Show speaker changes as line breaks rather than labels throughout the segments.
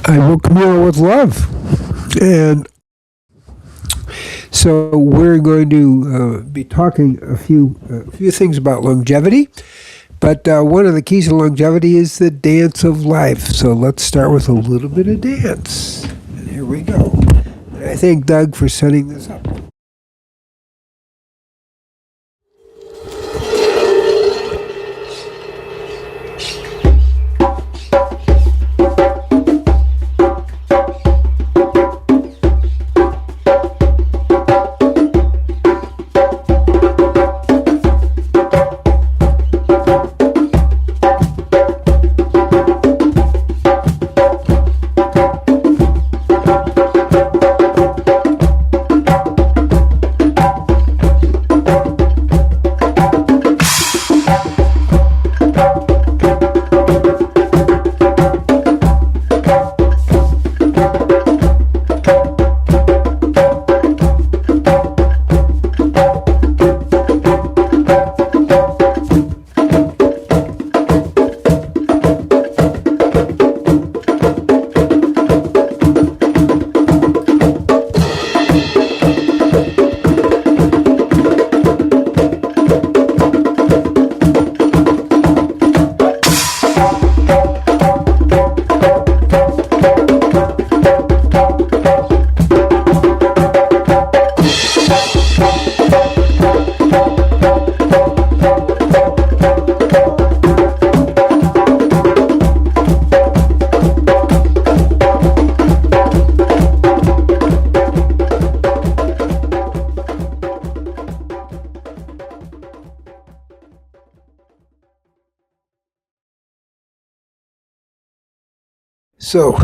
I welcome you all with love. And so we're going to be talking a few things about longevity. But one of the keys to longevity is the dance of life. So let's start with a little bit of dance. And here we go. And I thank Doug for setting this up. So,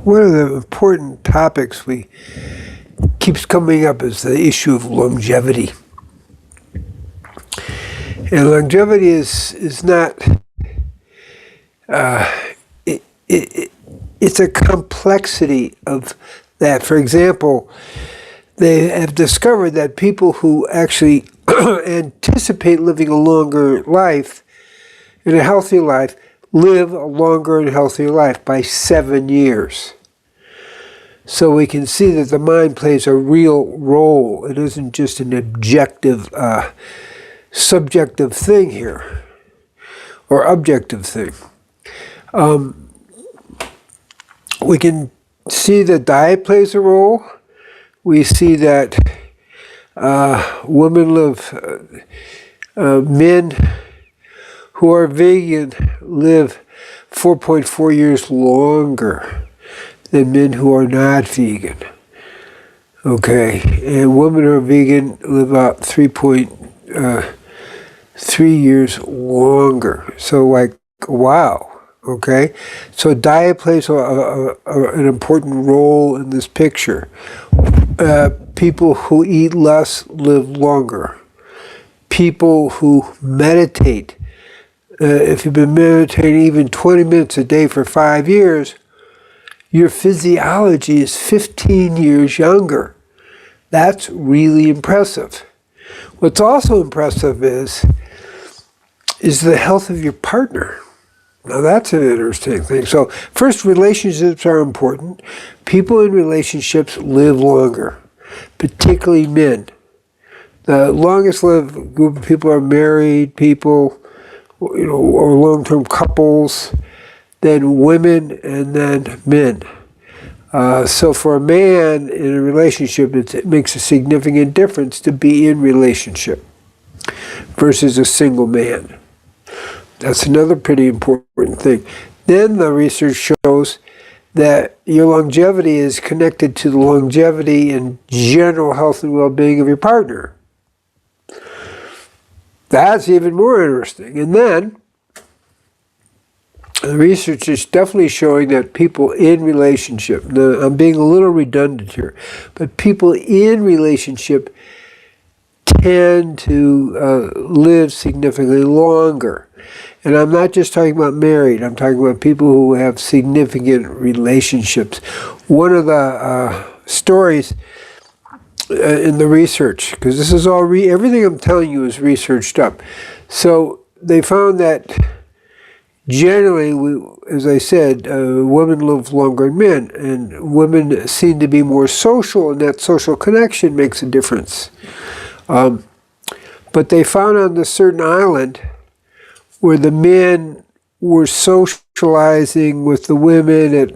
one of the important topics we keeps coming up is the issue of longevity. And longevity is not it's a complexity of that. For example, they have discovered that people who actually anticipate living a longer life in a healthy life, live a longer and healthier life by 7 years. So we can see that the mind plays a real role. It isn't just an objective, subjective thing here, or objective thing. We can see that diet plays a role. We see that women live, men who are vegan live 4.4 years longer than men who are not vegan. Okay, and women who are vegan live about 3.3 years longer. So like, wow. Okay, so diet plays an important role in this picture. People who eat less live longer. People who meditate, if you've been meditating even 20 minutes a day for 5 years, your physiology is 15 years younger. That's really impressive. What's also impressive is the health of your partner. Now that's an interesting thing. So first, relationships are important. People in relationships live longer, particularly men. The longest lived group of people are married people, or long-term couples, then women, and then men. So for a man in a relationship, it makes a significant difference to be in relationship versus a single man. That's another pretty important thing. Then the research shows that your longevity is connected to the longevity and general health and well-being of your partner. That's even more interesting. And then the research is definitely showing that people in relationship, now I'm being a little redundant here, but people in relationship tend to live significantly longer. And I'm not just talking about married, I'm talking about people who have significant relationships. One of the stories in the research, because this is all, everything I'm telling you is researched up. So they found that Generally, as I said, women live longer than men, and women seem to be more social, and that social connection makes a difference. But they found on this certain island where the men were socializing with the women at,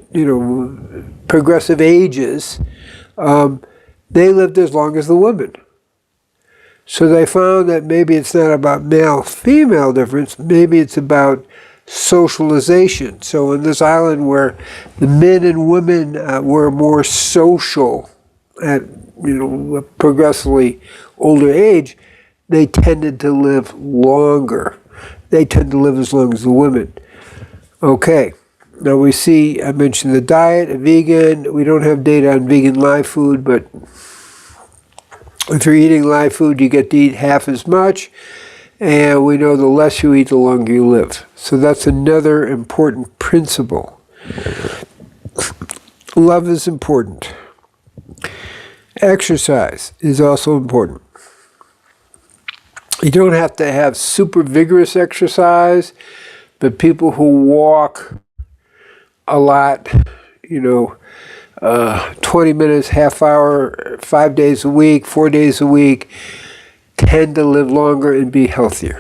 progressive ages, they lived as long as the women. So they found that maybe it's not about male-female difference, maybe it's about socialization. So in this island where the men and women were more social at, a progressively older age, they tended to live longer. They tend to live as long as the women. Okay, now we see, I mentioned the diet, a vegan. We don't have data on vegan live food, but if you're eating live food, you get to eat half as much. And we know the less you eat, the longer you live. So that's another important principle. Love is important. Exercise is also important. You don't have to have super vigorous exercise, but people who walk a lot, 20 minutes, half hour, 5 days a week, 4 days a week, tend to live longer and be healthier.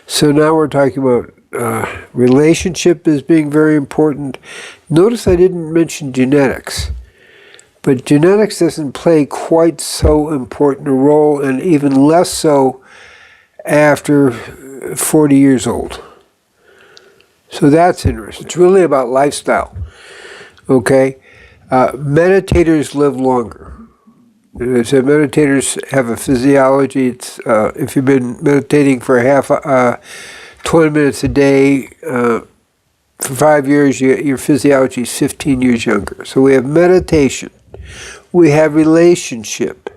So now we're talking about relationship as being very important. Notice I didn't mention genetics. But genetics doesn't play quite so important a role, and even less so after 40 years old. So that's interesting. It's really about lifestyle. Okay? Meditators live longer. So meditators have a physiology. It's if you've been meditating for 20 minutes a day for 5 years, your physiology is 15 years younger. So we have meditation. We have relationship.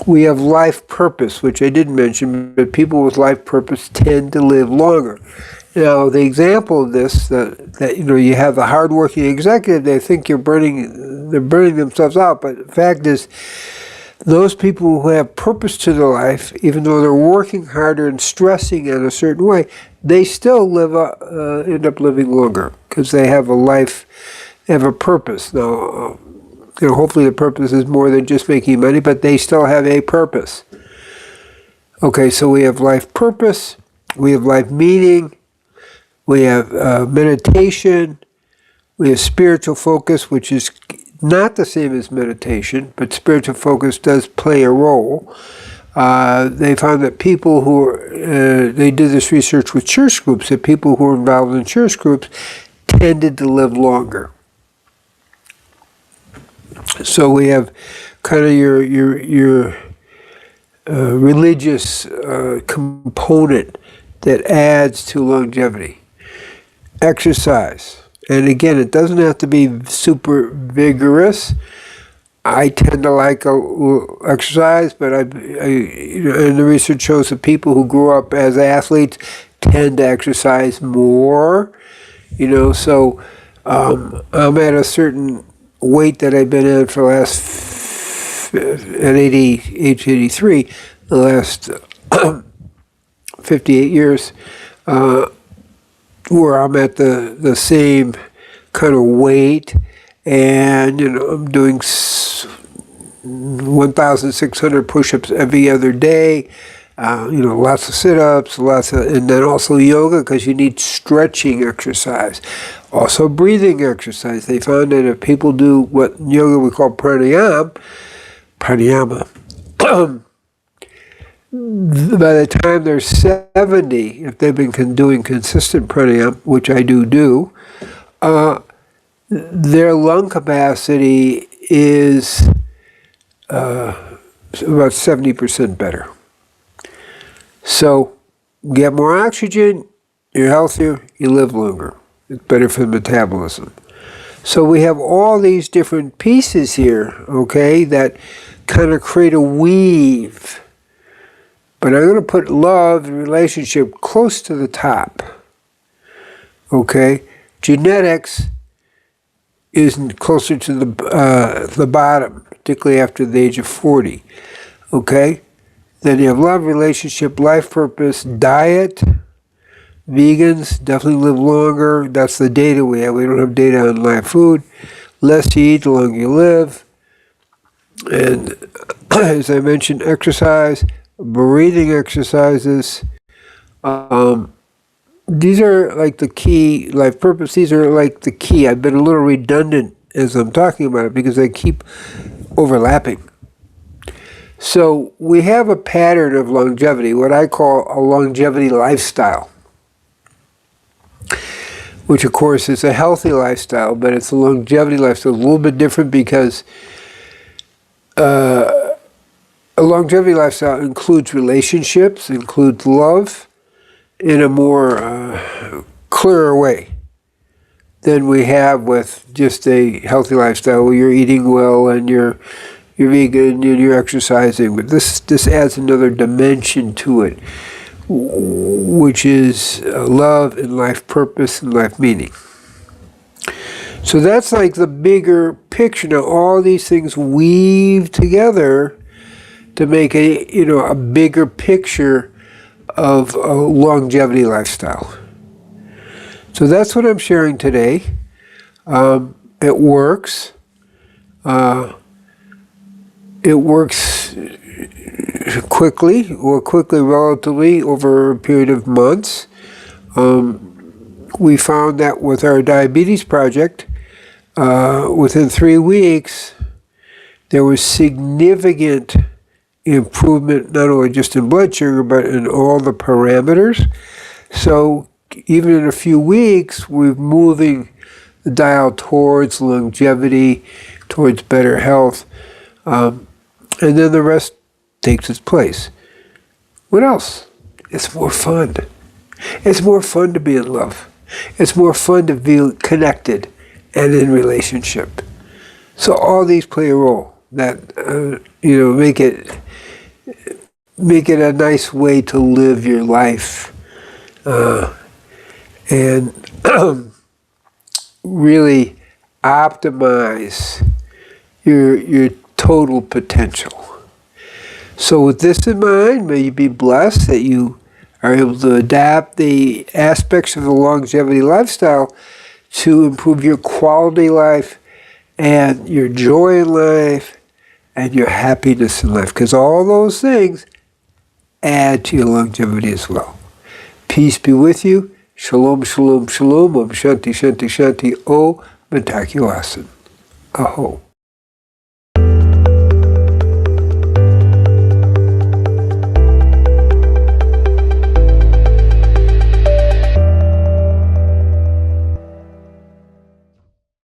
We have life purpose, which I didn't mention, but people with life purpose tend to live longer. Now, the example of this, that you have the hardworking executive, they think they're burning themselves out, but the fact is, those people who have purpose to their life, even though they're working harder and stressing in a certain way, they still end up living longer because they have a life, they have a purpose. Now, hopefully the purpose is more than just making money, but they still have a purpose. Okay, so we have life purpose, we have life meaning, we have meditation, we have spiritual focus, which is not the same as meditation, but spiritual focus does play a role. They found that people they did this research with church groups, that people who were involved in church groups tended to live longer. So we have kind of your religious component that adds to longevity. Exercise. And again, it doesn't have to be super vigorous. I tend to like exercise, but and the research shows that people who grew up as athletes tend to exercise more. So I'm at a certain weight that I've been at for the last, at age 83, the last 58 years, where I'm at the same kind of weight, and I'm doing 1,600 push-ups every other day, lots of sit-ups, and then also yoga, because you need stretching exercise. Also breathing exercise. They found that if people do what in yoga we call pranayama, by the time they're 70, if they've been doing consistent pranayama, which I do, their lung capacity is about 70% better. So, get more oxygen, you're healthier, you live longer. It's better for the metabolism. So we have all these different pieces here, okay, that kind of create a weave. But I'm going to put love and relationship close to the top. Okay? Genetics is closer to the bottom, particularly after the age of 40. Okay? Then you have love, relationship, life purpose, diet, Vegans definitely live longer. That's the data we have. We don't have data on live food. Less you eat, the longer you live. And as I mentioned, exercise, breathing exercises. These are like the key life purpose. These are like the key. I've been a little redundant as I'm talking about it because they keep overlapping. So we have a pattern of longevity, what I call a longevity lifestyle, which of course is a healthy lifestyle, but it's a longevity lifestyle. A little bit different because a longevity lifestyle includes relationships, includes love in a more clearer way than we have with just a healthy lifestyle where you're eating well and you're vegan and you're exercising. But this adds another dimension to it, which is love and life purpose and life meaning. So that's like the bigger picture. Now all these things weave together to make a bigger picture of a longevity lifestyle. So that's what I'm sharing today. It works. It works quickly relatively over a period of months. We found that with our diabetes project, within 3 weeks, there was significant improvement, not only just in blood sugar, but in all the parameters. So even in a few weeks, we're moving the dial towards longevity, towards better health, and then the rest takes its place. What else? It's more fun. It's more fun to be in love. It's more fun to feel connected and in relationship. So all these play a role that make it a nice way to live your life, and really optimize your total potential. So with this in mind, may you be blessed that you are able to adapt the aspects of the longevity lifestyle to improve your quality life and your joy in life and your happiness in life, because all those things add to your longevity as well. Peace be with you. Shalom, shalom, shalom. Om Shanti, Shanti, Shanti. O Mitaku Asan. Aho.